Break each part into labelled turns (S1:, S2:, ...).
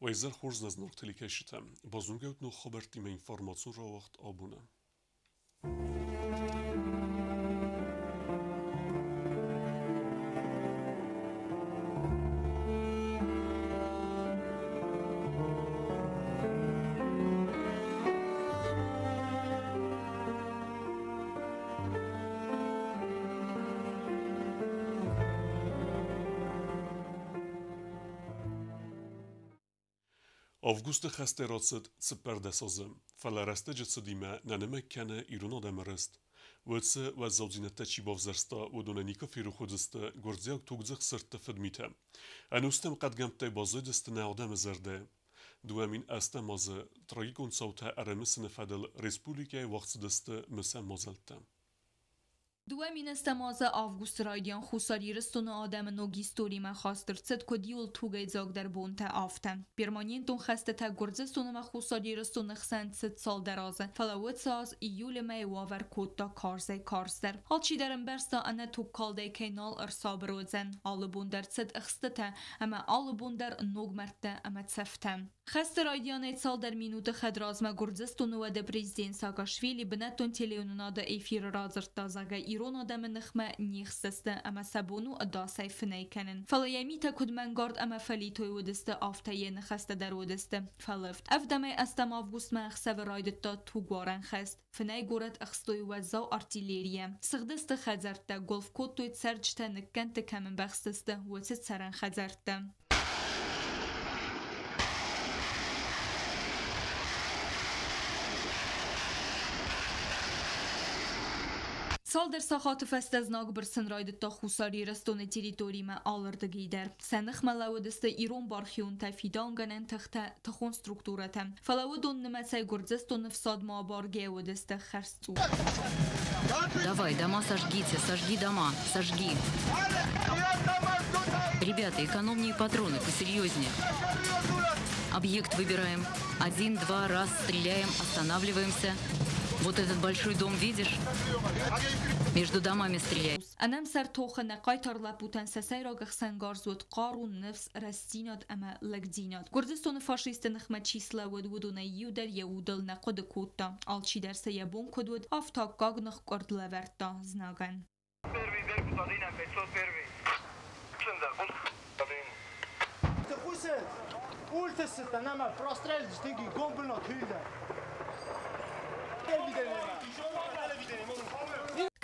S1: Wejzer Horz naznak telikeshitem. Bazungeut no Roberti me information rawacht abuna. Avgust xasterotset tseperdesazem. Falareste jetsedime naneme kene iruna demerest. Wetse و زوجینت چی بافزرستا و دوننیکا فیرو خودسته گرزیاک توگزخ سرت فدمیته. انوستم قد گمته بازوی دست نهادم زرده. دوامین استمازه تراژیکون صوته ارمس نفدل رسپولیکای وقت دسته مثل مازلته.
S2: دوامین استمازه آوگوست رایدیان خوصاری رستون آدم نوگیستوری من خواستر صد کدیول توگه زاگ در بونته آفتن. بیرمانین تون خسته تا گرزستون من خوصاری رستون خسند 6 سال درازه. فلاوت ساز ایول می واور کود کارزه کارزدر. حال چی درم برستا انه تو کالده کینال ارساب روزن. آل بوندر صد اخسته اما آل بوندر نوگ مرته اما تفتن. خسته رایدیان ایت سال در مینوت خدراز ما گرزستون و ده پریزدین ساگاشویلی بنتون تلیونونا ده ایفیر رازر تازاگه ایرون آدم نخمه نیخسته اما سبونو اداسای فنی کنن. فلیمی تا کد من گارد اما فلی توی ودسته آفتایی نخسته در ودسته فلفت. افدمه استم آوگوست ما اخسه و رایدت تا تو گوارن خست. فنی گورت اخستوی وزاو ارتیلیریه. سخدسته خزرته گلف کود توی سرجته نکنت کمن بخستسته و ست سرن خزرته. سال در ساخات فست از ناگ برسن راید تا خوصاری رستون تریتوری ما آلردگی در سنخ ملاو دست ایرون بارخیون تفیدان گنن تخون سترکتورتم فلاو دون نمسای گرزستون نفساد ما بارگه و دست خرستو.
S3: Давай, дома сожгите, сожги дома, сожги. Ребята, экономнее патроны, посерьезнее. Объект выбираем. 1-2 раз стреляем, останавливаемся. Вот этот большой дом видишь? Между домами стреляй.
S2: أنام سر توخ نقای ترلا بودن سسای را گخسنگار زود قارون نفس رستینات اما لگدینات. گردستان فاشیست نخمه چیسلا ودون یودر یودل نقد کوتا. آلچی در سیابون کدود آفتا گاگ نخ کرد لورتا زناگن.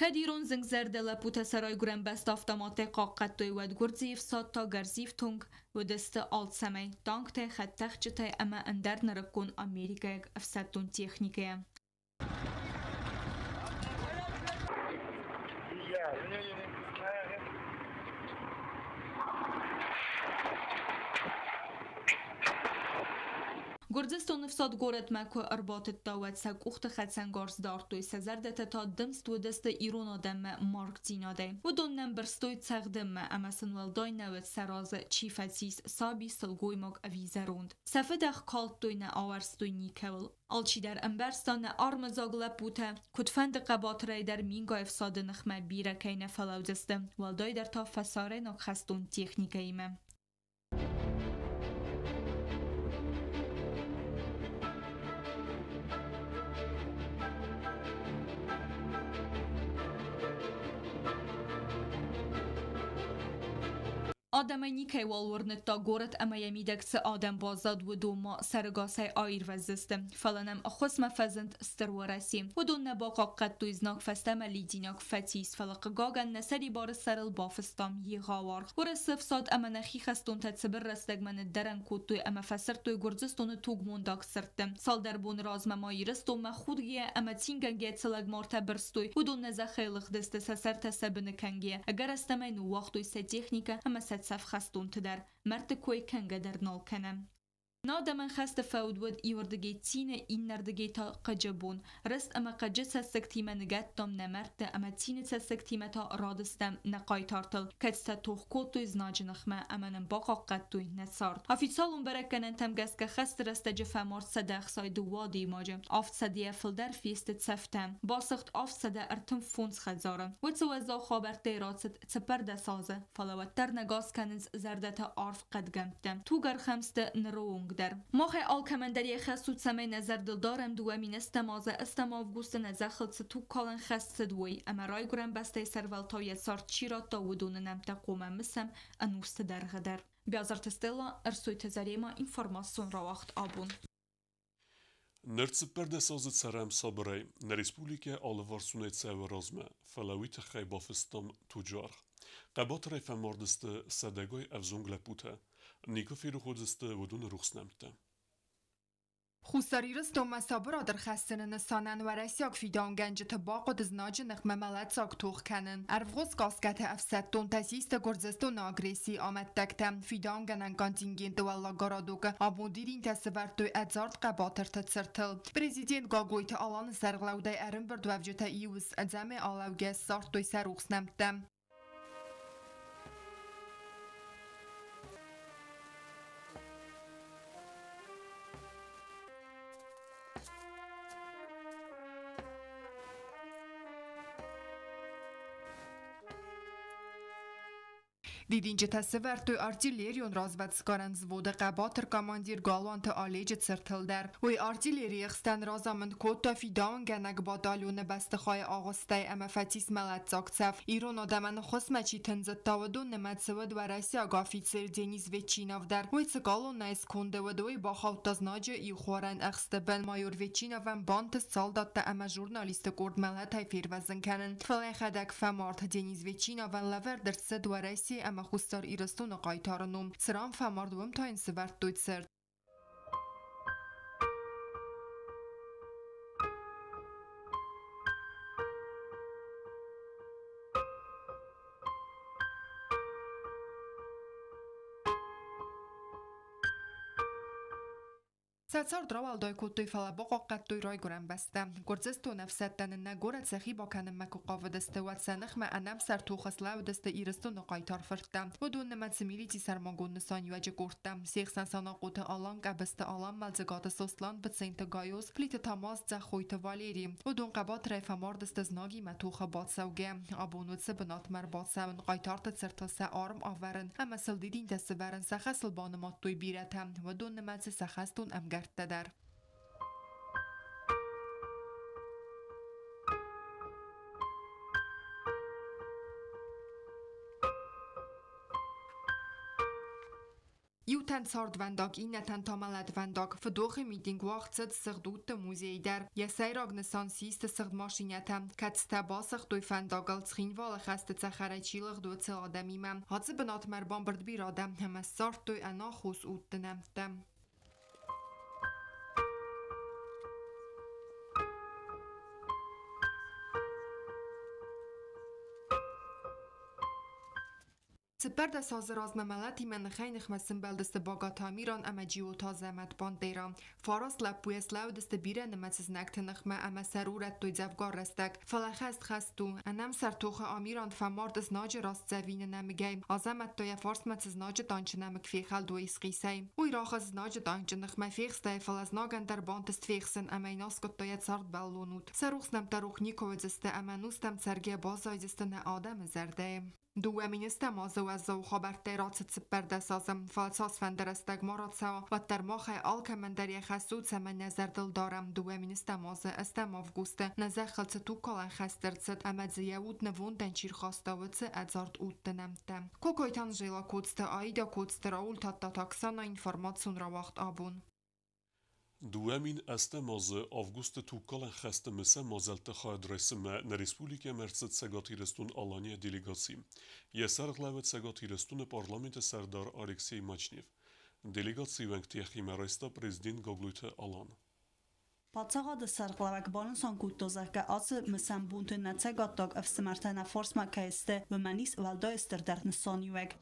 S2: کدیرون زنگ زرده لپوت سرای گرم بست آفتامات قاقت توی ود گرزیف ساد تا گرزیف تونگ و دست آلت سمی دانک تی خد تخچه تی اما اندر نرکون امریکا یک افسدتون تکنیکه. گرزستان نفساد گورد مکو ارباطت داود سگ اخت خدسنگارز دارتوی سزردت تا دمست و دست ایرون آدم مارک زیناده و دونم برستوی تقدم اما سنوالدای نوید سراز چیفتزیز سابی سلگوی مگ اویزه روند. سفه دخ کالت دوی نه آورستوی نیکول. آلچی در انبرستان آرم زاگله بوده کتفند قباط رای در مینگا افساد نخمه بیرکی نفلاو دسته والدای در تا فساره نک خستون تکنیکه ایمه. آدمای نیکی والورنت تا گورت اما یمیدک سه آدم بازاد و دو ما سرگاسه آیر وزستم فلانم خسم فزند استرورسی و دو نباقا قد دوی زناک فستم لیدیناک فتیس فلق گاگن نسری بار سرل بافستام یه غاوار و رسف ساد اما نخی خستون تتصبر رستگ من درن کود دوی اما فسر توی گرزستون توگ مونداک سرتم سال در بون راز ممایی رستو ما خودگیه اما تینگنگه تسلگ مارتا برستوی و دو نزا خیلق دست سسر تسبن کنگیه اگر استمین وقتوی سه تکنیکه اما سف خستون تدر مرد کوی کنگه در نال کنم. نادم خست فود ود ایوردگی تین این نردگی تا قجبون رست اما قجه سستکتیمه نگت دام نمرد اما تین سستکتیمه تا رادستم نقای تارتل کدستا توخکوت دوی زناج نخمه امانم باقا قد دوی نسارد. هفید سالون برکنن تم گست که خست رست جفه مارد صدق سای دو وادی ماجه آفت صدیه فلدر فیست تسفتم باسخت آفت صده ارتم فونس خدزارم و تو ازا خابر دیراتست تپرده سازه فلوتر نگاس کننز زردت آرف قد گمتم تو گر خمست نروونگ در ماه آلکمندری خصوص سمی نظر دلدارم دوامین استمازه استماوگوست نزخل تو کالن خست دوی اما رای گرم بسته سرولتای سار چیرا تا ودون نمت قوم مسم انوست در غدر بیازر تستلا ارسوی تزاریما اینفورماسیون را وقت آبون
S1: Nërcëpër sozët Sarem Sabërej në Respublike Alëvarsunet se Evropske Falawit Khajbafistan Tujar. Qabatërej famardëste Sadegoj Evzung Lepute, Nikë Firuhodëste Vëdun Ruxnemte.
S4: خوستاری رستم مسابرا در خستن نسانن و رسیاک فیدان گنج تباق و دزناج نخمه ملت ساک توخ کنن. ارفغوز کاسکت افسدتون تسیست گرزستون آگریسی آمد تکتم فیدان گنن کانتینگین دوالا گارادوگ آبوندیرین تسورتوی ادزارد قباتر تتسرتل. پریزیدنت گاگویت آلان سرغلوده ارم برد وفجت ایوز ادزم آلوگه سارت دوی سروخس نمتم. Didince tessevertő artillerion razvedskaren zvode qabatr komandir galvant alejt sirtil der. Oy artilleriexten razamend kota fidan genek badalyon bestekhay ağostay ama fatis melat zaktsef. İran adamın xosmaçi tenzet tawadun nematseved و رسیا گافیتسر دنیز و چیناف در وی تقالو نیز کنده و دوی با خاوتازناجه ای خورن اخستبن مایور و چیناف بانت سالدات تا اما جورنالیست کرد ملت های فیروزن کنن. فلی خدک فمارت دنیز و چیناف لور در سد و رسی اما خوستار ایرستون قایتارنوم سرام فماردوم تا این سورت دوید سرد. سر دراول دای کوتوی فلا باقا قطوی رای گرم بسته. گرزستو نفستن نگورت سخی با کنم مکو قاودسته و سنخ ما انم سر تو خسلا و دسته ایرستو نقایتار فرتم. و دون نمت سمیلیتی سرمانگون نسانی وجه گرتم. سیخ سنسانا قوت آلان قبسته آلان ملزگات سوسلان بد سینت گایوز پلیت تاماز زه خویت واليري. و دون قبات رای فمار دست زناگی متوخ باد سوگه. آبونود سه بنات مر باد سون قایتار تسرتا سه آرم آورن. اما سل دیدین دست ورن سخصل بانمات توی بیرتم. و دون نمت سخستون امگر در یوتن سارد ونداگ این نتن تاملد ونداگ فدوخ میدینگ وقت زد سخدوت موزی در یه سیراگ نسان سیست سخد ماشینتم کت ستبا سخدوی فنداگل تخین والا خست تخره چیلغ دو تل آدمی من حادثه بنات مربان برد بیرادم همه سارد دوی انا خوص اوت دنمتم سپرد ساز راز مملتی من خینخ مسن بلدست باگا تامیران اما جیو تا زمت باندیران فاراس لپویس لو دست بیره نمتز نکتنخ ما اما سرورت دوی زفگار رستک فلخست خستو انم سرتوخ آمیران فماردس ناج راست زوین نمگیم آزمت دوی فارس متز ناج دانچ نمک فیخل دوی سقیسیم اوی راخز ناج دانچ نخ ما فیخسته فلز ناگن در بانتست فیخسن اما ایناسکت دویت سارد بلونود سروخس نم تروخ نیکوزسته اما نوستم سرگه بازایزسته نه آدم زرده دوامین استمازه و زو خبرته رات سپرده سازم فالساس فندر استگمارات سوا و در ماخ آلکمندری خسود سمن نظر دل دارم دوامین استمازه استماف گوسته نظر خلص تو کلن خسترد سد امد زیود نوون دنچیر خواسته و تse ادزارد اوت دنمته کوکویتان جیلا کودسته آیدا کودسته راول تاتا تاکسانا اینفورماتسون را وقت آبون
S1: دوامین استمازه آفگوست تو کلن خسته مسه مازلت خواهد رسمه نه رسپولیک مرسد سگاتی رستون آلانی دلیگاسی. یه سرغلوت سگاتی رستون پارلمنت سردار آرکسی ماچنیف. دلیگاسی ونگتی خیمه رایستا پریزیدنت گاگلویت آلان.
S5: Պատսաղադը սարղլավակ բանսան կուտոզարկա ածը մսան բունտը նացագատակ ավսմարտանա ֆորսմա կայստե վմանիս վալդոյստր դարնսան յուեկ.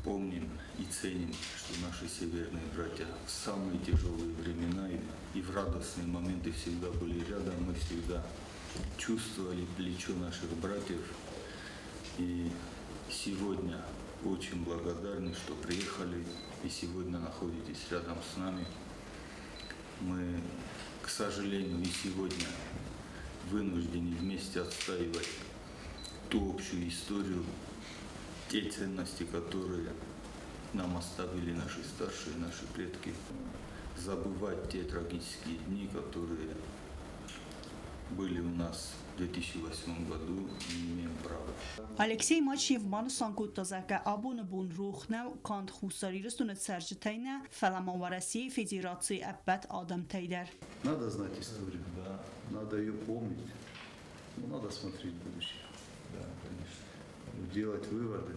S6: Помним и ценим, что наши северные братья в самые тяжелые времена и в радостные моменты всегда были рядом, мы всегда чувствовали плечо наших братьев. И сегодня очень благодарны, что приехали и сегодня находитесь рядом с нами. Мы, к сожалению, и сегодня вынуждены вместе отстаивать ту общую историю, те ценности, которые нам оставили наши старшие, наши предки. Забывать те трагические дни, которые были у нас в 2008 году, не имеем права.
S5: Алексей Мачев манусан кутазака абун бун рухнав канд хусарирстун царжтайна фаламавараси федерации аппат адам тайдер.
S7: Надо знать историю, да. Надо ее помнить, но надо смотреть в будущее. Да, конечно. Делать выводы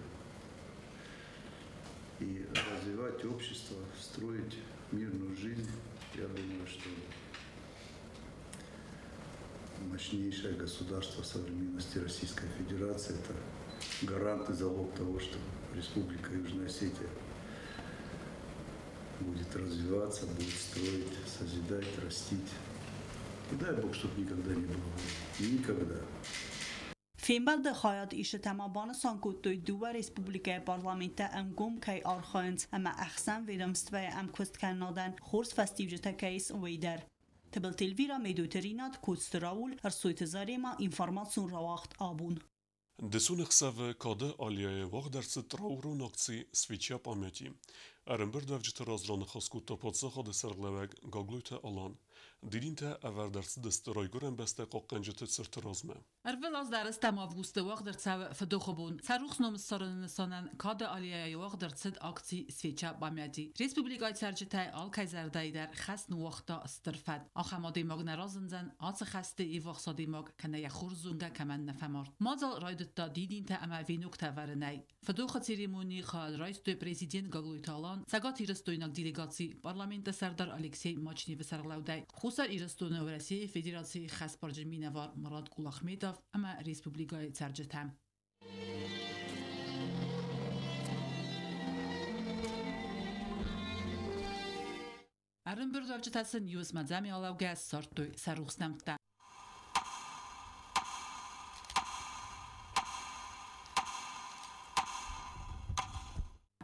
S7: и развивать общество, строить мирную жизнь. Я думаю, что мощнейшее государство современности Российской Федерации – это гарант и залог того, что Республика Южная Осетия будет развиваться, будет строить, созидать, растить. И дай Бог, чтобы никогда не было. Никогда.
S5: Финбалды hayat işi tamabanısan kuttuy duva Respublikaya parlamenta em gum kay arxayınc ama axsan vedomstvaya em kust kannadan xurs festivjita kays veyder. Tebel telvira meduterinat kutst Raul arsuit zarema informasyon rawacht abun.
S1: Десунах саве каде алияе вагдерцы трауру нокци свеча памяти. Аренбер давджите разраны хаскута подсаха десерглевек гаглуйте алан. Дидинте авердерцы дестерайгурен бесте қаққанжete циртразме.
S8: Ervel az dar stem avguste wagder tsav fdokhobun. Tsaruxnom sarın sanan kada aliyaya wagder tsid aksi svecha bamyadi. Respublika tercite al kayzerdayder khasn waqta istirfad. Akhamadi magnarazanzan atsa khaste ivaxsadi mag kana yakhurzunga kaman nafamart. Mazal raydutta didinte ama vinukta varenay. Fdokha ceremoni khal raisdu prezident Gagluitalan sagat irastoynak delegasi parlamenta sardar Alexey Machnev sarglauday. Khusar irastone Rossiya Federatsiya khas parjmina var Murad Gulakhmedov ama Respublikaya tercitem. Arınbir davcıtası news madzami alavga sartoy saruxstamta.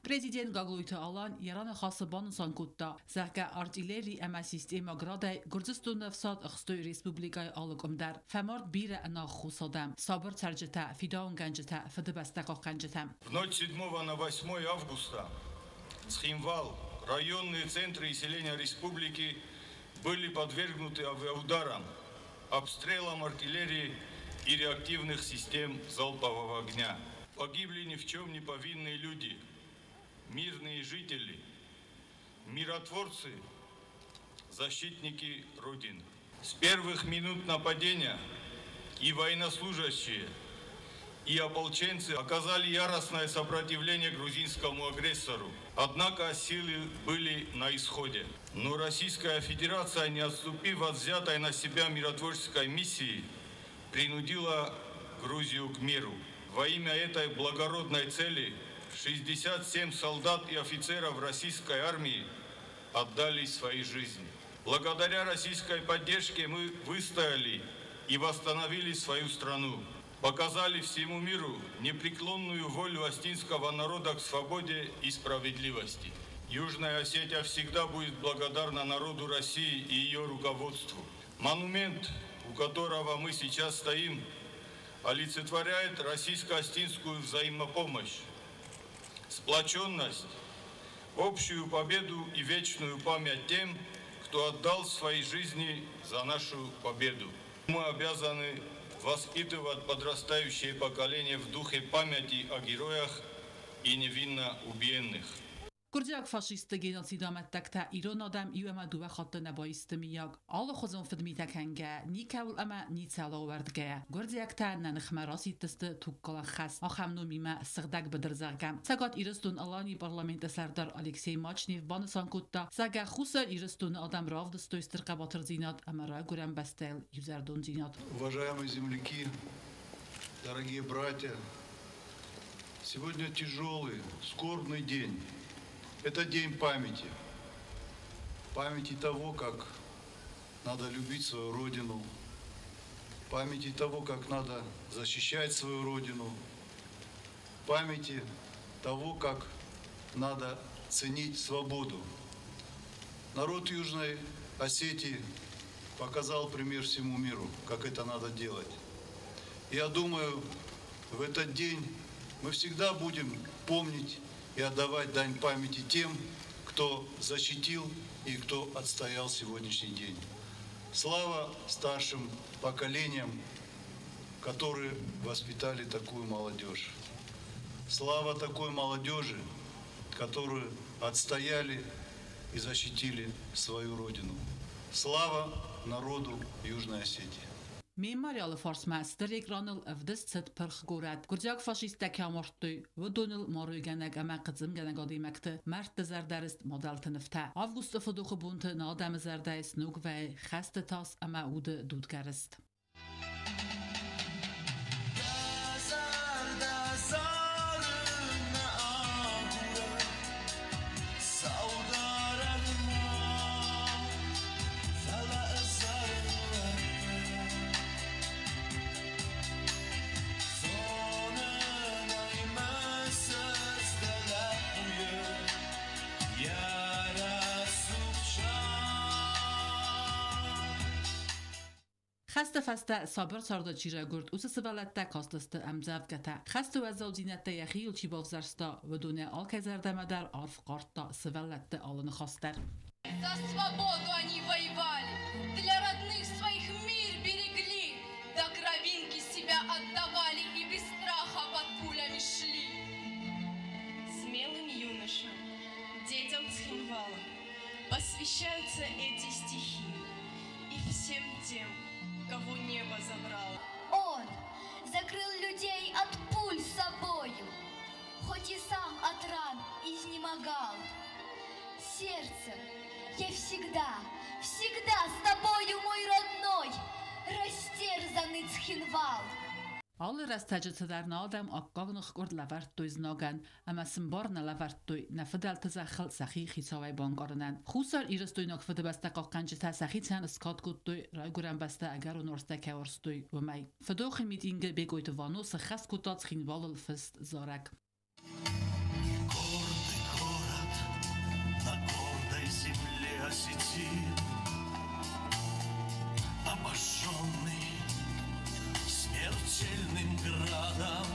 S8: Президент Gagluitalan Ирана хасыбан санкутта зәка артиллерия әмә система градай Гурзистан фсад Ахстой Республикай алыгымдар фамарт бире ана хусадам сабыр терҗета фидаун ганҗета фидбастака ганҗета.
S9: В ночь 7 на 8 августа Схимвал, районные центры и селения республики были подвергнуты авиаударам, обстрелам артиллерии и реактивных систем залпового огня. Погибли ни в чем не повинные люди. Мирные жители, миротворцы, защитники Родины. С первых минут нападения и военнослужащие, и ополченцы оказали яростное сопротивление грузинскому агрессору. Однако силы были на исходе. Но Российская Федерация, не отступив от взятой на себя миротворческой миссии, принудила Грузию к миру. Во имя этой благородной цели 67 солдат и офицеров российской армии отдали свои жизни. Благодаря российской поддержке мы выстояли и восстановили свою страну. Показали всему миру непреклонную волю остинского народа к свободе и справедливости. Южная Осетия всегда будет благодарна народу России и ее руководству. Монумент, у которого мы сейчас стоим, олицетворяет российско-остинскую взаимопомощь, сплоченность, общую победу и вечную память тем, кто отдал свои жизни за нашу победу. Мы обязаны воспитывать подрастающее поколение в духе памяти о героях и невинно убиенных.
S8: Kurdiyak faşist genosidamettekte İran adam yüema duva hattı nebayistemiyag. Allah xozun fidmitekenge ni kavul ama ni çalaverdge. Kurdiyakta nanıxma rasitiste tukkala xas. Axamnu mima sığdak bedirzagam. Sagat İristun Alani parlamenta sardar Alexey Machnev banasankutta. Saga xusar İristun adam ravdıstoy stirqabatır zinat ama ra gurem bestel yüzerdun zinat.
S10: Уважаемые земляки, дорогие братья, сегодня тяжелый, скорбный день. Это день памяти. Памяти того, как надо любить свою родину. Памяти того, как надо защищать свою родину. Памяти того, как надо ценить свободу. Народ Южной Осетии показал пример всему миру, как это надо делать. Я думаю, в этот день мы всегда будем помнить и отдавать дань памяти тем, кто защитил и кто отстоял сегодняшний день. Слава старшим поколениям, которые воспитали такую молодежь. Слава такой молодежи, которые отстояли и защитили свою родину. Слава народу Южной Осетии.
S8: Memoryal Forsmaster ekranıl evdes set perx gorat. Gurjak faşistek yamorttu ve donul moruganak ama qızım ganagadimakte mert zerdarist model tnifta. Avgust fudukh bunte nadam zerdais nug ve xaste tas ama ude dudgarist. خسته فسته صابر ساردا چیره گرد اوس سوالت کاستست امزاف گته خسته و زوجینت یخیل چی بافزرستا و دونه آل زردمه در عرف قارتا سوالت آلن خواستر.
S11: За свободу они воевали, для родных своих мир берегли, до кровинки себя отдавали и без страха под пулями шли.
S12: Смелым юношам, детям Цхинвала посвящаются эти стихи и всем тем, кого небо забрало.
S13: Он закрыл людей от пуль собою, хоть и сам от ран изнемогал. Сердцем я всегда, всегда с тобою, мой родной, растерзанный Цхинвал.
S8: Alle restaget در نادم آگاه گرد لورد دویز ناگن اما سنبار نلورد دوی نفدال تزخل سخی خیساوی بانگارنن خوصار ایرس دوی نکفده بسته قاقنجه تا سخی تن اسکات گود دوی رای گرم بسته اگر و نورسته که ورس دوی و می فدوخی میدینگه بگوید وانو سخص کتات خینوال الفست زارک
S14: Смертельным градом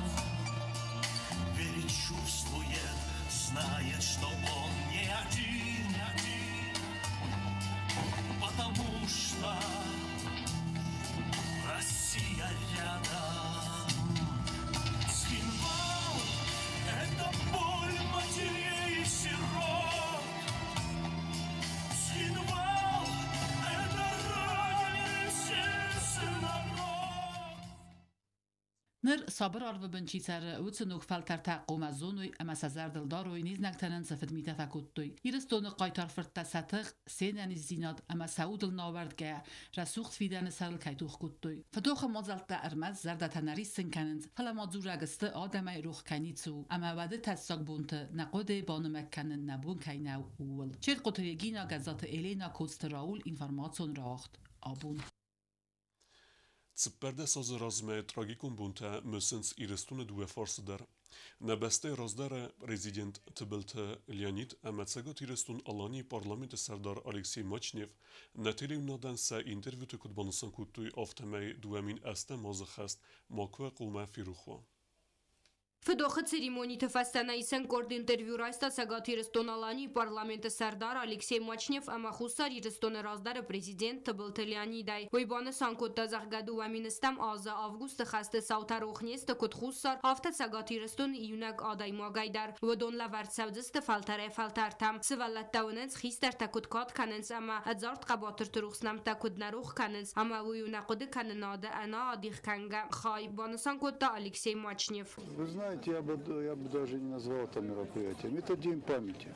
S14: перечувствует, знает, что он не один, потому что Россия рядом. Цхинвал — это боль матерей и сирот. Цхинвал — это раненый сердце народ.
S8: نر صابر آرو بنچی سر اوت نوک فلتر تقوم از زونوی اما سزر دلداروی نیز نکتنن سفت می تفکوت دوی ایرس دون قایتار فرد ستق سینن زیناد اما سعود الناورد گه رسوخت فیدن سرل کیتوخ کود دوی فدوخ مازلت ارمز زرد تنری سنکنند فلا مازور اگسته آدمای روخ کنیتو اما وده تساق بونت نقود بانو مکنن نبون کیناو اول چیر قطریگینا گزات ایلینا کوست راول اینفرماتون راخت آبون
S1: Цперде со заразме трагикум бунта мусенс ирестуне дуе форсдер. На бесте раздара резидент Тбилте Леонид амацагот ирестун алани парламент сардар Алексей Мачнев на телевизионен са интервью куд банусан кутуй автомей дуамин аста мазахаст маква кулма фирухо.
S15: Фдохը ցերեմոնի թվաստանայիսեն կորդ ինտերվյուր այստա սագաթի ռստոնալանի պարլամենտը սարդար Ալեքսեյ Մաչնև ամախուսար իրստոնը ռազդարը պրեզիդենտ Թբլթելյանի դայ ոյբանը սանկոտտա զաղգադու ամինստամ ազա ավգուստը խաստը սաուտար օխնիստը կոտ խուսար հավտը սագաթի ռստոն իյունակ ադայ մագայդար վդոն լավարդ սավդստը ֆալտարե ֆալտարտամ սվալատտաունենց խիստար տակոտ կատ կանենց ամա adzart qabatır turxsnam takod naruх կանենց ամա ոյունaqodı կաննադը անա ադիխ կանգա խայ բանը սանկոտտա Ալեքսեյ Մաչնև
S7: Я бы даже не назвал это мероприятием. Это день памяти.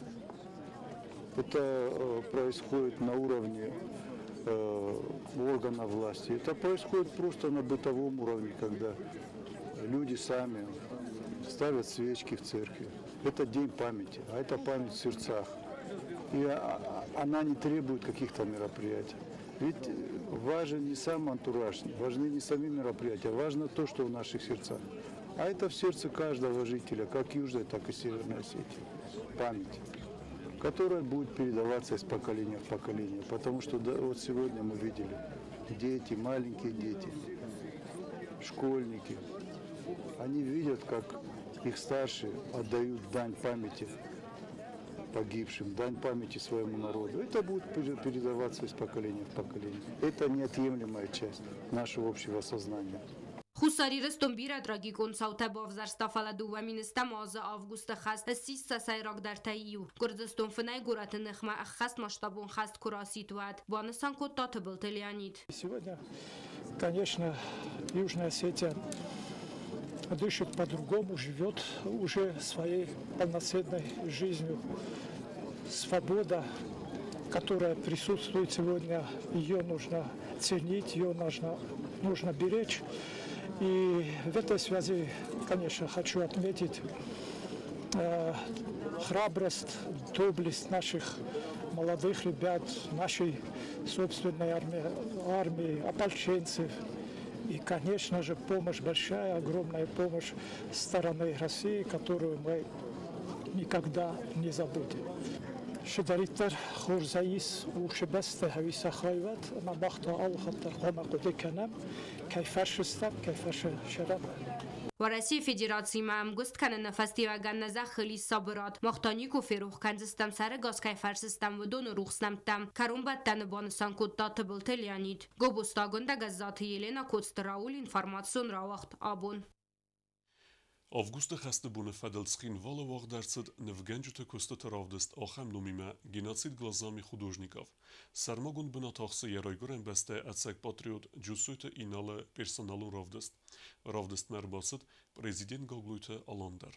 S7: Это происходит на уровне органов власти. Это происходит просто на бытовом уровне, когда люди сами ставят свечки в церкви. Это день памяти, а это память в сердцах. И она не требует каких-то мероприятий. Ведь важен не сам антураж, важны не сами мероприятия, важно то, что в наших сердцах. А это в сердце каждого жителя, как Южной, так и Северной Осетии. Память, которая будет передаваться из поколения в поколение. Потому что вот сегодня мы видели дети, маленькие дети, школьники. Они видят, как их старшие отдают дань памяти погибшим, дань памяти своему народу. Это будет передаваться из поколения в поколение. Это неотъемлемая часть нашего общего сознания.
S15: Խուսարիրը ստոմբիրը տրագիկոն սաութեբով զարստաֆալադուվա մինստա մազը ավգուստը խաստ սիսսա սայրակ դարտայիու գորձստոն ֆնայ գորատը նխմա ախաստ մասշտաբոն խաստ кураситуат бонасан коттаты был Леонид.
S16: Сегодня, конечно, Южная Осетия дышит по-другому, живет уже своей полноценной жизнью. Свобода, которая присутствует сегодня, ее нужно ценить, ее нужно беречь. И в этой связи, конечно, хочу отметить храбрость, доблесть наших молодых ребят, нашей собственной армии, ополченцев. И, конечно же, помощь большая, огромная помощь со стороны России, которую мы никогда не забудем. Шедариттер хорзаис у шебесте хависа хайват на бахта алхаттар хама кудеканам кайфаршистам кайфаршерам.
S15: Россия Федерации мамгуст канена фестивалган назахли сабрат махтаник у ферух канзистам саргас кайфаршистам вдон рухснам там карумбаттан бонсан куттаты был Леонид. Гобустагунда газзаты Елена Коцтраул информацион равахт абун.
S1: Августа хасты буны фадалскин вала вагдарцад невгенджута костата равдаст ахам номима геноцид глазами художников. Сармагун бынатахсы ярайгурен бесте ацак патриот джусуйта иналы персоналу равдаст. Равдаст мербасад президент Гаглуйта Аландар.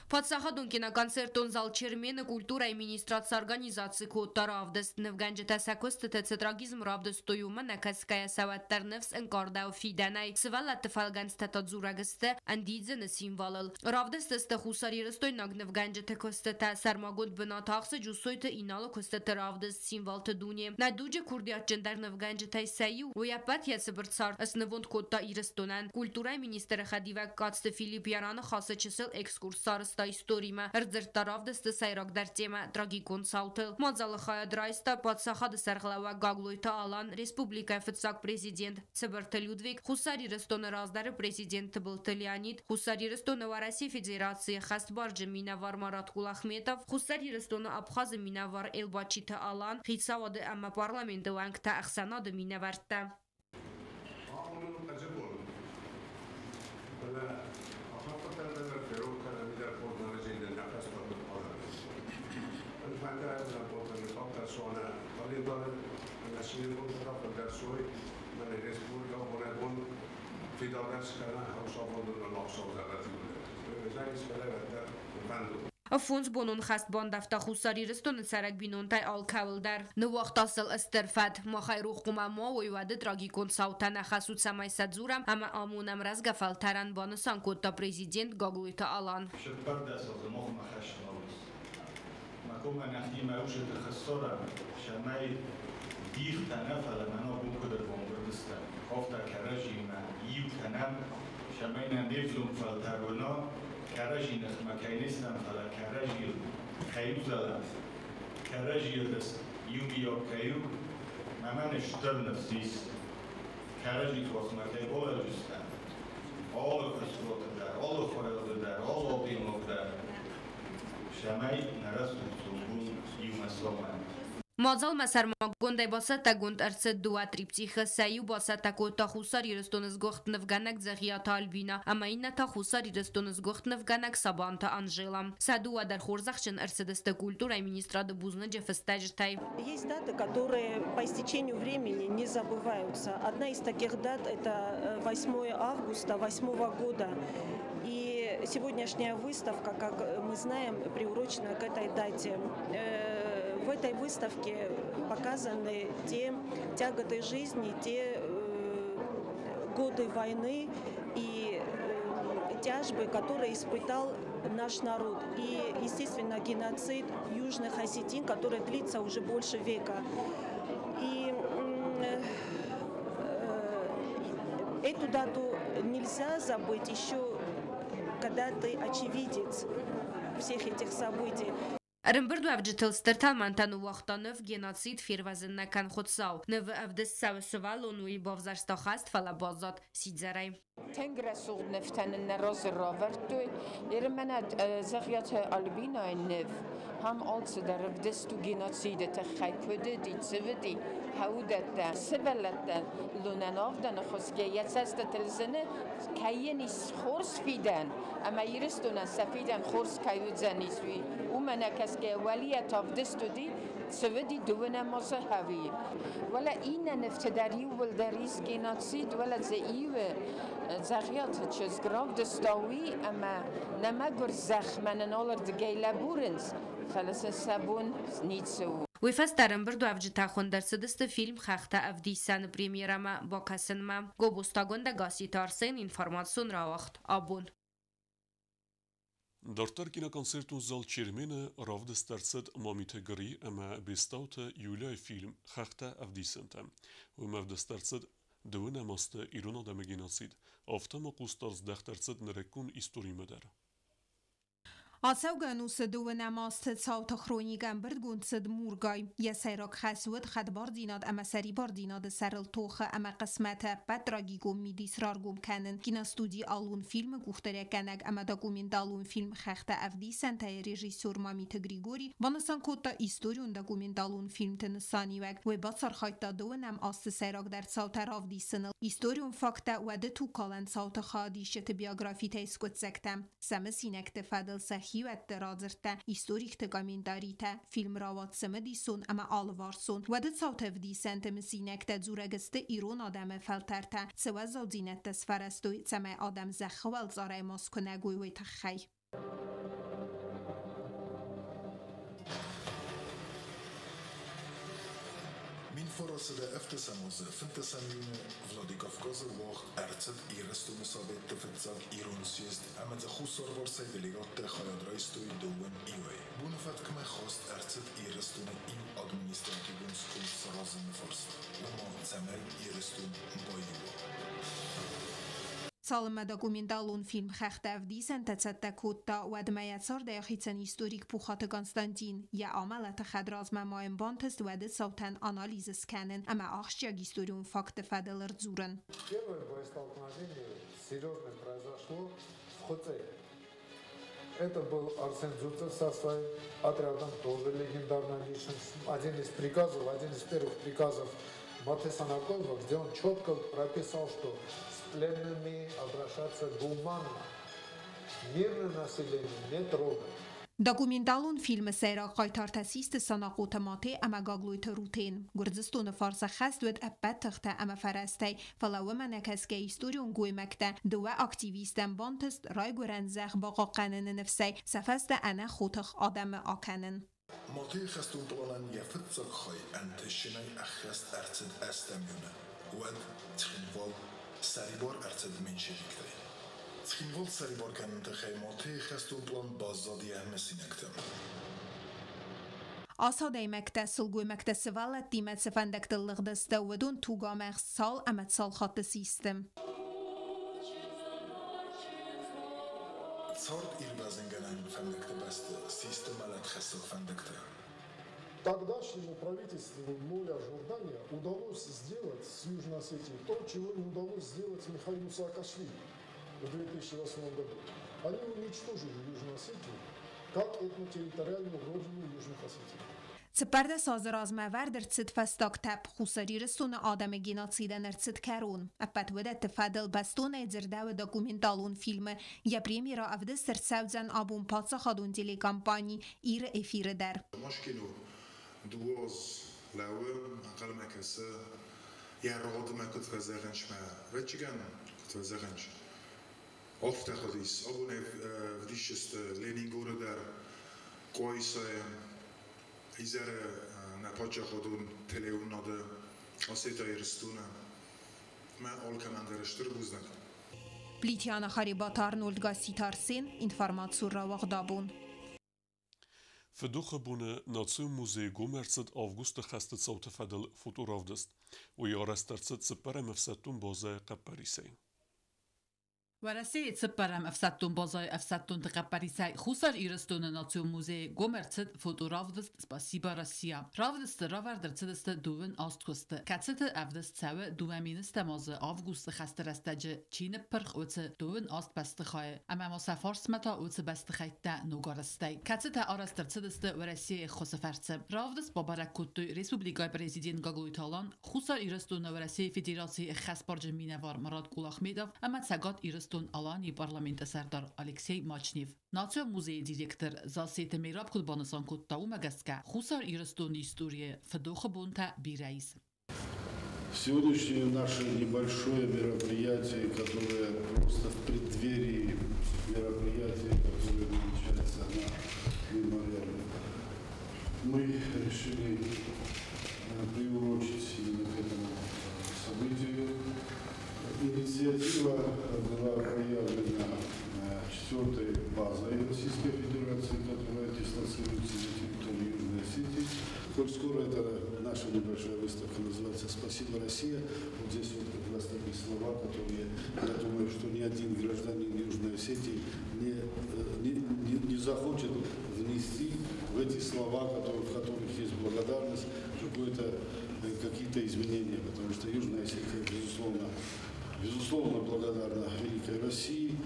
S15: Պատսախադուն կինակոնցերտոն զալ չերմենը կուլտուրայի մինիստրացի организации կոտար ավդեստ նվգանջը տասակոստը տեցտրագիզմ ռավդստոյումը նակասկայա սավատտարնևս ընկարդավ ֆիդանայ սվալա տվալգանց տատաձուրագստը անդիձը սիմվալել ռավդստը խուսարի ռստոյ նագ նվգանջը տեկոստը տա սարմագոտ բնաթախսը ջուսոյտը ինալը կոստը ռավդստ սիմվալտը դունի նադուջը կուրդիատ ջնդար նվգանջը տայսայի ույապատ յացբրցար ասնվոնդ կոտա իրստոնան կուլտուրայի մինիստրը խադիվակ կացտը Ֆիլիպ Յարանը խասը չսել էքսկուրսարս история, раздертарав десты сайрак дартема трагикон саутел. Мадзалы хая драйста подсахады сарглава Гаглуйта Алан Республика офицак президент Цеберте Людвиг Хусари Рестона раздары президент был Леонид Хусари Рестона России Федерации Хастбарджи Минавар Марат Кулахметов Хусари Рестона Абхазы Минавар Элбачита Алан Хитсавады Амма парламенты Вангта Ахсанады Минаварта. Фонс бонун хаст бондафта хусари рестон царак бинон тай алкавлдар нуахтасыл истерфат махайрух кумамо ойвады трагикон саутана хасут самай садзурам ама амунам разгафал таран бонусан котта президент Гаглуйта Алан.
S17: كما نحن ما وجد خسارة شماي ديخ تنافل منا بنقدر بنقدرستا خفتا كراجي ما يو كنام شماينا نفلم فالتارونا كراجي نخما كينستم فلا كراجي خيوزلا كراجي دس يوم يوم كيو ما نشتر نفسيس كراجي توس ما كي ولا جستا all خسارة دار all خيال دار all بيمو دار شماي نرسل
S15: Մազալ մասարմագոնդայ բասատա գոնդ արցետ դուա տրիպտիխը սայու բասատա կոտա խուսար իրստոնыз գողտ նվգանակ ձեղիատա ալբինա ամայինա та խուսար իրստոնыз գողտ նվգանակ սաբանտա Анжела. Садуа дар хорзахчен арцедесте культура и министрада бузна джефестажтай.
S18: Есть даты, которые по истечению времени не забываются. Одна из таких дат это 8 августа 8 года. И сегодняшняя выставка, как мы знаем, приурочена к этой дате. В этой выставке показаны те тяготы жизни, те годы войны и тяжбы, которые испытал наш народ. И, естественно, геноцид южных осетин, который длится уже больше века. И эту дату нельзя забыть еще, когда ты очевидец всех этих событий.
S15: Рымбырду авджитыл стартал мантану вахтанов геноцид фирвазынна кан хотсау. Нövü avдыс савы сувал ону и бовзарстахаст фала базат сидзарай.
S19: Tengresol neften roze Roberto, irmenet zagiat albina in nev. Ham also der vdestu genocide te khaykude dit sevedi. Haudet sevelet lunanov dan khoske yatsast telzene kayenis khors fidan. Ama yiristuna safidan khors kayudzanis wi. Umana kaske waliyat vdestu di سودی دوونه مذهبی ولی این نفتداری ولدریس گناسید ولی زیو زخیات چیز گرام دستاوی اما نماگر زخمن نولر دگیل بورنز خلاص سبون نیتسو
S15: وفسترم بردو افجتا خوندرسه دست فیلم خخته افدیسن پریمیرما با کسنما گوبوستاگونده گاسی تارسین اینفارماسیون را وقت آبون
S1: Dörter kinokoncertun zal Çirmene ravde startsed mamite gri ama bestaute Julia film Khachta avdisentem. U mavde startsed dövne maste iruna da meginasid. Aftama qustars dachtartsed nerekun istori medar.
S2: آسوگانو سدو نماست ساوت خرونیگم بردگون سد مورگای یه سیراک خسود خدبار دیناد اما سری بار دیناد سرل توخه اما قسمت بدراگی گم میدیس رارگم کنن گینا استودی آلون فیلم گوختره کنگ اما داگومین دالون فیلم خخته افدی سنتای رژیسور مامیت گریگوری وانسان کتا ایستوریون داگومین دالون فیلم تنسانی وگ و باسر خایتا دو نم آست سیراک در ساوت رافدی سنل ایستوریون فاکتا و ده تو کالن ساوت خادیشت بیوگرافی تایسکوت زکتم سمسینک تفادل سخی هیوت درازرته ایستوریک تگامین داریته فیلم راوات سمدیسون اما آلوارسون و ده صوت افدیسنت مسینک ده زورگسته ایرون آدم فلترته سوى زلزینت تسفرستوی سمه آدم زخوال زاره ماسکنگوی وی تخی
S20: Min فرصة افتساموزة فنتسامين فلاديكافكاز الواقع أرتد إيرستو مسابقة تفتزاق إيرونسيست أما تخصر ورسي دليغات خياد رئيستو يدوون إيوي بونفات كما خواست أرتد إيرستو إن أدمنستراتيبون سكول سرازن فرصة وما زمال إيرستو بايوه
S2: سالم داکومنتالون فیلم خخته افدیسن تتصدق کوتا و دمیت سر دیخیتن هیستوریک پوخات کنستانتین یا عملت خدراز ممایم بانتست و ده صوتن آنالیز سکنن اما آخشیاگ هیستوریون فاکت فدلر زورن.
S21: Первое боестолкновение серьезное произошло в Хуце. Это был Арсен Дзюцев со своим отрядом, тоже легендарная личность. Один из первых приказов Матеса Наколова, где он четко прописал, что с пленными обращаться гуманно, мирное население не трогать.
S2: داکومنتالون فیلم سیرا قایتار تسیست ساناقوت ماتی اما گاگلویت روتین گرزستون فارس خست ود ابت تخته اما فرستی فلاو منکس که ایستوریون گوی مکته دو اکتیویستن بانتست رای گرنزخ باقا قنن نفسی سفست انا خوتخ آدم آکنن
S20: ماتی خستون طولان یفتزاق خواهی انتشنای اخست ارتد استمیونه ود تخینوال سریبار ارتد منشلیکتای تخینوال سریبار کنن تخیی ماتی خستون طولان بازدادی همه سینکتم
S2: آساده مکته سلگوی مکته سوالت دیمت سفندک دلغ دسته ودون توگا مغز سال امت سال خاط سیستم
S20: Царт Ирбазенганан фандекта баста, система латхасал фандекта.
S21: Тогдашнему правительству Нуля Жордания удалось сделать с Южной Осетией то, чего не удалось сделать Михаилу Саакашвили в 2008 году. Они уничтожили Южную Осетию как этнотерриториальную родину Южных Осетий.
S2: سپرده سازراز مورد ارتسد فستاک تب خوصری رسون آدم گیناتسیدن ارتسد کرون اپت وده تفادل بستون ادزرده و داکومنتالون فیلم یا پریمی را افده سرسوزن آبون پاتسا خادون دیلی کمپانی ایر افیر در
S20: مشکلو دوز لوم اقل مکسه یا راد مکت وزغنش ما وچگن کت وزغنش افته خدیس آبونه ودیشست لینینگور در قویسای ایزر نپاچه خودون تلیون ناده آسیتای رستونه من آل کمندرشتر بوزنم
S2: پلیتیان خریبات آرنولد گاسیتارسین اینفارماتسور را وقدابون
S1: فدوخ بونه ناتسو موزه گومرسد آفگوست خست صوت فدل فوتوراودست و یارسترسد سپر مفسدتون بازه قپریسی
S8: ورسي تسبرم أفسدتون بازاي أفسدتون تقبريساي خصوصا إيرستون ناتيون موزي قمرتد فوتو رافدست سباسيبا راسيا رافدست رافر درتدست دوون آستكوست كاتست أفدست سوا دوامينست ماز آفغوست خست رستج چين پرخ اوت دوون آست بستخای اما ما سفارس متا اوت بستخایت نوگارستی كاتست آرست درتدست ورسي خصفرت رافدست بابارک کتو ريسبوبليكاي بريزيدين گاگوي تالان خصوصا إيرستون ورسي فيدراسي خس برج مينوار مراد گولاخميدوف اما تساقات إيرستون Alani parlamenta serdar Aleksey Machnev. Națion muzei director zasete mirab kutbanasan kutta umagaska хусар ирестон история федоха бунта бирайс.
S3: Сегодняшнее наше небольшое мероприятие, которое просто в преддверии мероприятия, которое намечается на мемориале, мы решили приурочить именно к этому событию. Инициатива была проявлена 4-й базой Российской Федерации, которая дислоцируется на территории Южной Осетии. Коль скоро это наша небольшая выставка называется «Спасибо, Россия». Вот здесь вот как раз такие слова, которые, я думаю, что ни один гражданин Южной Осетии не захочет внести в эти слова, в которых есть благодарность, какие-то изменения, потому что Южная Осетия, безусловно благодарна Великой России.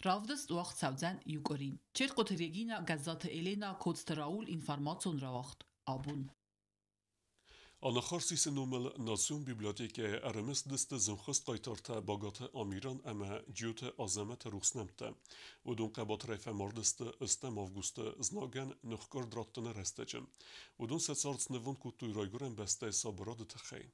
S8: Ravdest وقت سوزن یوکاری. چه قطریگینا گزات ایلینا کودستراول اینفرماسیون راوخت. آبون.
S1: Anacharsis numel Nation Bibliotheke RMS deste zimkhist qaytarta bagate amiran ama djute azamet ruxsnemte. Udun qabat refe mardeste istem avguste znagen nukhkar drattene restecem. Udun setsarts nevon kutu rayguren beste sabrad tkhey.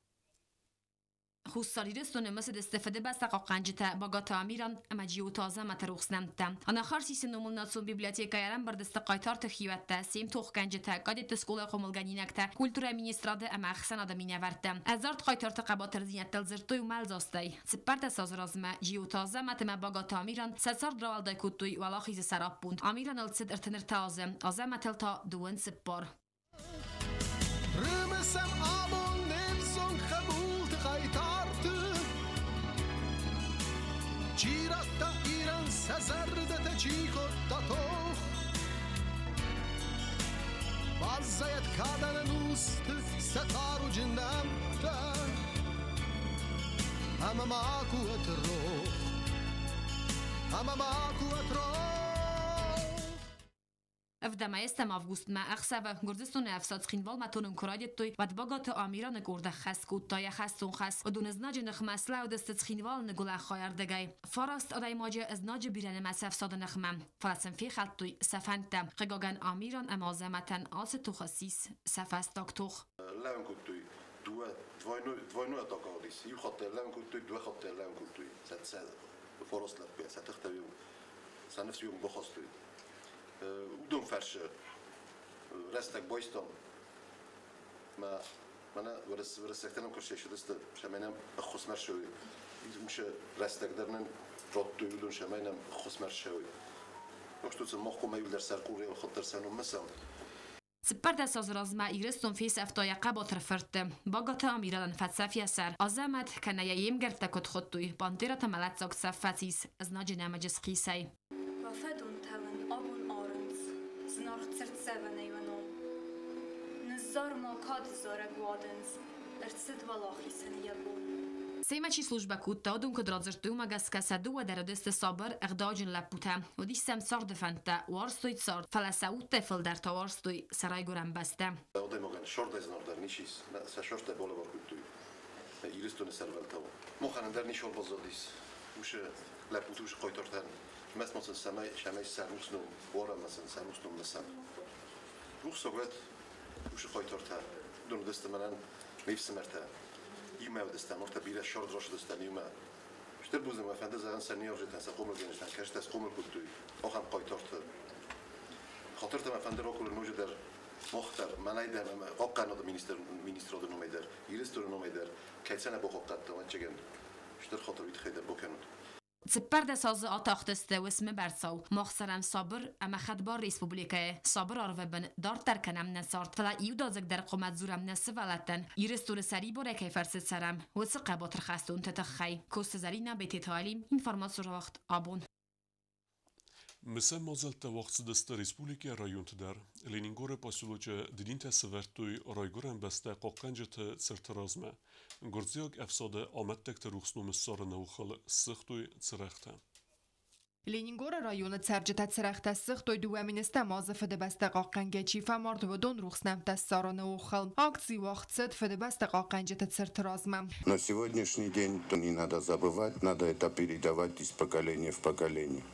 S15: خصوصاً مثل استفاده بس قاقنجته باغات امیران اما جیو تازه متروخس نمته انا خارسیس نمول ناتسون بیبلیوتیکا یارم بردست قایتار تخیوته سیم توخکنجته قادت تسکولا قوملگانینکته کولتورا مینیستراده اما اخسان آدمینه ورته ازارت قایتار تقباتر زینت تلزرتوی و ملزاستی سپرد سازرازمه جیو تازه متم باغات امیران سسار درال دایکوتوی ولا خیز سراب بوند امیران الصد ارتنر تازه ازم تلتا دوون سپار
S22: Giratta iran sezerdete cicotta toch Bazzayet kadenen ust setaru cindemte Ama maku etroch Ama maku etroch
S15: افدما استم август ما اخسب گردستون افساد خینوال متونم کرایت توی و باغات آمیران گرده خس کود تای خستون خس و دون از ناج نخ مسلا و دست خینوال نگول خایر دگای فراست آدای ماجه از ناج بیرن مس افساد نخمم فلسفه فی خلط توی سفنتم قگاگن آمیران امازمتن آس تو خسیس سفست دکتوخ
S23: لام كنتوي двойной атакадис и хотел лам كنتوي دو хотел лам كنتوي سات فراست لا ستختوي سنفس يوم بخاستوي ودون فرش رستك بايستان ما أنا ورستكتنم كل شيء شدست شمينم خصمر شوي مش رستك درنن راتو يودون شمينم خصمر شوي وقت تسمع محكومة يقدر سرقوري وخطر سنو مسام
S15: سپرد سازرازما ایرستون فیس افتای قبات رفرت باغات امیران فلسفی سر آزمت کنه یم گرفته کد خودتوی باندیرا تملت زاک سفتیس از ناج نمجز قیسی
S24: وفدون تون آبون آرنز زنار ترتسه و نیونم نزار ما کاد زاره گوادنز ارتسد والاخی سنیه بون
S15: سیمچی служба кутта одун кодразерту магаска саду деродест сабр اقداجن لپوتا و دی سمسار دفنتا وارستوی سار فلساوت تفل در توارستوی سرای گرم بسته
S23: odemo short iz nordar nishis sa short bola var kutu iristone servaltav moxan der nishol bazadis mush laputush qoytortan mas mosen samay shamay sarmusnu wara masan sarmusnu masan ruxsogat mush qoytortan dun destamanan nefsmerta يما ودستان مرتا بيلا شورد روش دستان يما شتر بوزم وفنده زغن سنيور جتن سقوم الجنشتان كاش تسقوم الكلتوي أخم قايتورت خاطرت ما فنده روكل النوجه در مختار مناي در أقا نود مينيستر ود نومي در يرستور نومي در كايتسانا بو قاقات ما تشجن شتر خاطر بيت خيدر بو كانود
S15: تبرد ساز آتاختست و اسم برساو مخسرم صابر اما خدبار ریسپوبلیکه صابر آرو بن دار ترکنم نسارت فلا ایو دازک در قومت زورم نسه ولتن ایرستور سری باره که فرست سرم و سقه باتر خستون تتخی کوست زرینه بیتی تعلیم اینفرماسیون وقت آبون
S1: Mëse mazëlte vaqtësë Respublika rajon të der, Leningore pasulloqe didinte severtuj rajgore beste qoqqanjë të cërtërazme, ngorziog efsade amet tek të ruxnu mësare në uxëllë sëhtuj cërehte.
S2: Leningore rajoni Cergjeta Cerehte sëhtoj duhe ministe mazë fëde beste qoqqange qifa mardë vëdon ruxnem të sare në uxëll. Акции вахтсет фэдэ бэстэ къакъэнджэ цэртыразмэ.
S4: На сегодняшний день то не надо забывать, надо это передавать из поколения в поколение.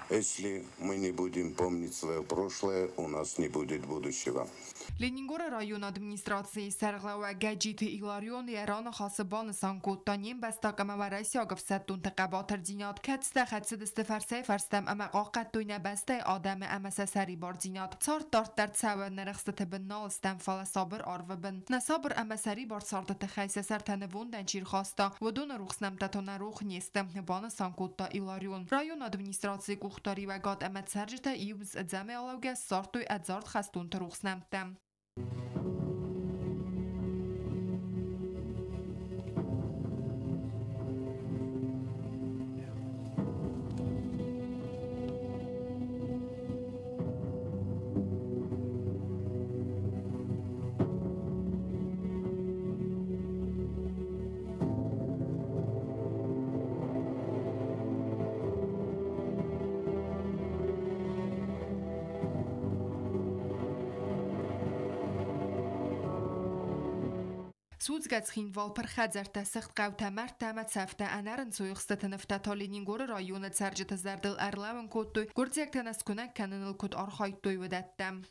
S4: Если мы не будем помнить свое прошлое, у нас не будет будущего.
S2: Leningore rajon administracji serglawa gajit ilarion Iran xasban sankotanim bastaqama varasiagov sattun taqabatar dinat katsta xatsid istifarse farstam ama qaqattoyna basta adam ama sasari bardinat çar tart dar tsawa nerxste benal stam fala sabr arvben nasabr ama sari bar sarda txaysa sar tanvon danchir khasta ودون ruxnam tatona ruh nistem ban sankota ilarion rayon administracji kuxtari va gad ama sarjta iubs zame alawga sartoy adzart xastun ruxnamtam Սուծգացին վալպր խadzarta սխտ qavtamar tamat safta anarın soyuqsta nafta Leningore rayonu Cergjeta zardil arlavın kodtoy gurdzektan askunak kananıl kod arxayttoy vedattam.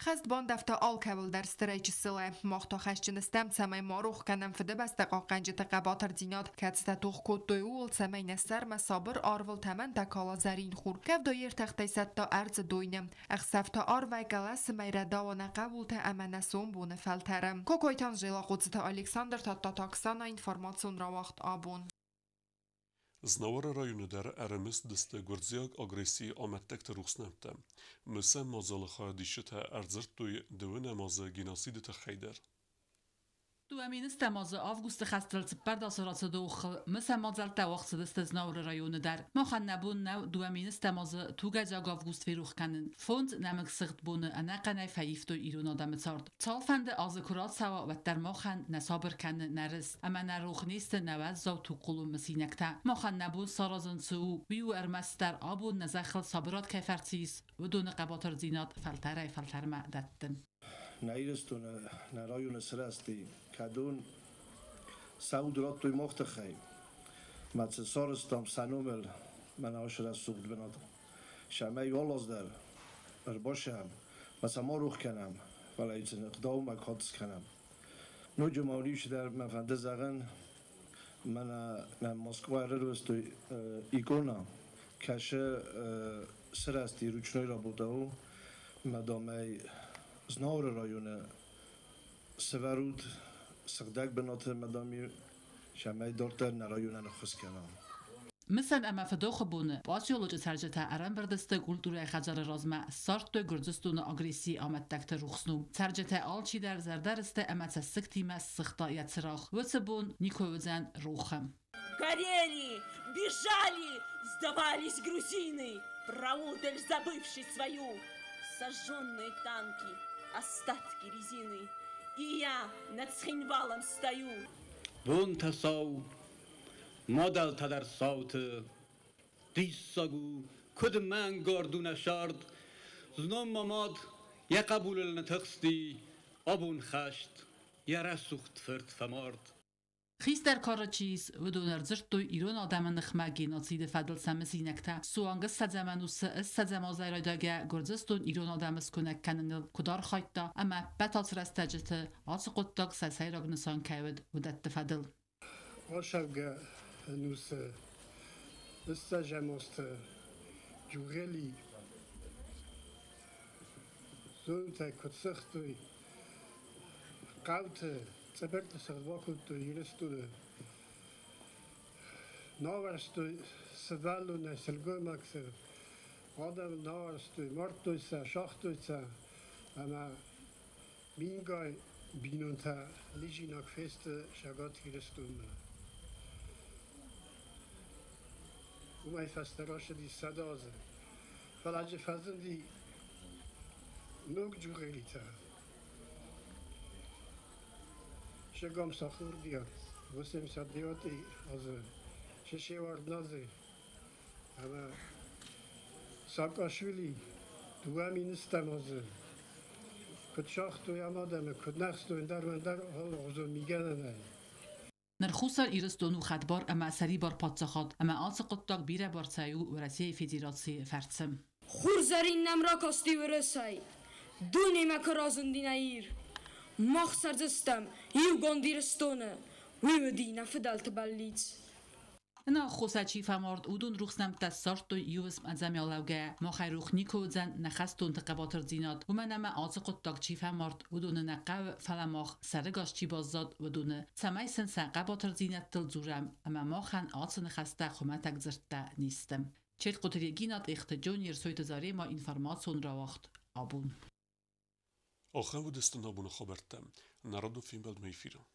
S2: خست بان دفتا آل کبل در سترایچ سله ماختا خشچن استم سمای ماروخ کنم فده بسته قاقنج تقباتر دینات کتسته توخ کود دوی اول سمای نسر مسابر آرول تمن تکالا زرین خور کف دایر تختی ست تا ارز دوینم اخصفتا آر و گلس میردا و نقبول تا اما نسوم بونه فلترم کوکویتان جیلا قدستا Alexander تا تاکسانا اینفرماسیون را وقت آبون
S1: Znawara rajonu der RMS diste gurdziag agresi amettek të ruxnemte. Mëse mazalëha dishete erzërtuj dëvën e mazë genocide të khejder.
S8: دو امینست مازه آفگوست خستل سپرد آسرات دوخل مثل مازل تواخت دست زناور رایون در ما خان نبون نو دو امینست مازه تو گجاگ آفگوست فیروخ کنن فوند نمک سخت بونه انقنه فیفتو ایرون آدم تارد تالفند آزکورات سوا و در ما خان نصابر کنن نرست اما نروخ نیست نوز زاو تو قلوم مسینکتا ما خان نبون سارازن سو ویو ارمست در آبون نزخل صابرات کیفرتیس و دون قباتر زینات فلتر معددن
S5: نایرستون نرایون سرستی کدون سعود رات توی مخت خیم متس سارستم سنومل من عاشر از سوق بنادم شمعی والاز در باشم مثلا ما روح کنم ولی ایتن اقدام مکادس کنم نو جمعونیش در مفنده زغن من مسکو روز توی ایگونا کشه سرستی روچنوی را بوده و مدامه زنار رایون سوارود سقدک بنات مدامی شمعی دارتر نرایون نخص کنم
S8: مثل اما فدوخ بونه باسیولوژی Cergjeta ارم بردسته کلتور خجر رازمه سارت دو گردستون آگریسی آمد دکت روخسنو Cergjeta آلچی در زردرسته اما تسکتی مس سختایت سراخ وڅبون نیکوزن روخم
S6: Горели, бежали, сдавались грузины, проудаль забывший свою, сожженные танки, остатки резины, и я над Цхинвалом стою.
S9: Вон тасау, модал тадар сауты, диссагу, кудман гордуна шард, знам мамад, я кабулel натахсти, абун хашт, я расухт ферт фамард.
S8: خیس در کار چیز و دونر زرت توی ایران آدم نخمه گیناصید فدل سمسی نکته سوانگس سزمانوس سزمازای داگه گرزستون ایران آدم سکنک کنن کدار خایتا اما بتاس رستجت آس قطاق سسای راگنسان کود و دت فدل.
S10: آشوگه نوس استجماست جوغلی زون تا کتسختوی قوت سبرت سرواکت یرستوده ناورستوی سوالو نسلگو مکسر آدم ناورستوی مرتوی سا شاختوی سا اما مینگای بینون تا لیجیناک فست شگات یرستونه ومای فستراش دی صدازه فلاج فزن دی نوک جوغلی تا شگام سخور دیا وسیم سادیاتی از ششه وردنازه اما ساکاشویلی دوami نستم از کد شاختوی آمادم کد نخستوی در من در حال غزو میگنه نه
S8: نرخوصر ایرستونو خدبار اما سری بار پادزخاد اما آس قطاق بیره بار سایو و رسیه فدراسیه فرسم
S11: خورزرین نمرا کاستی و رسای دونی مکرازندی نیر مخ سرزستم یو گاندیرستونه ویو دینا فدالت بلیت
S8: انا خوصاچی فمارد اودون روخسنم تسارت و یوسم ازمی علاوگه ما خیروخ نیکو زن نخستون تقباتر زیناد و من اما آز قطاق چی فمارد اودون نقو فلماخ سرگاش چی بازداد و دونه سمیسن سقباتر زیناد تل زورم اما ما خن آز نخسته خمتک زرده نیستم چرت قطری گینات اختجون یرسویت زاری ما اینفرماسون را وقت آبون
S1: آخر و دستن آبون خبرتم نرادو فیلم بلد میفیرم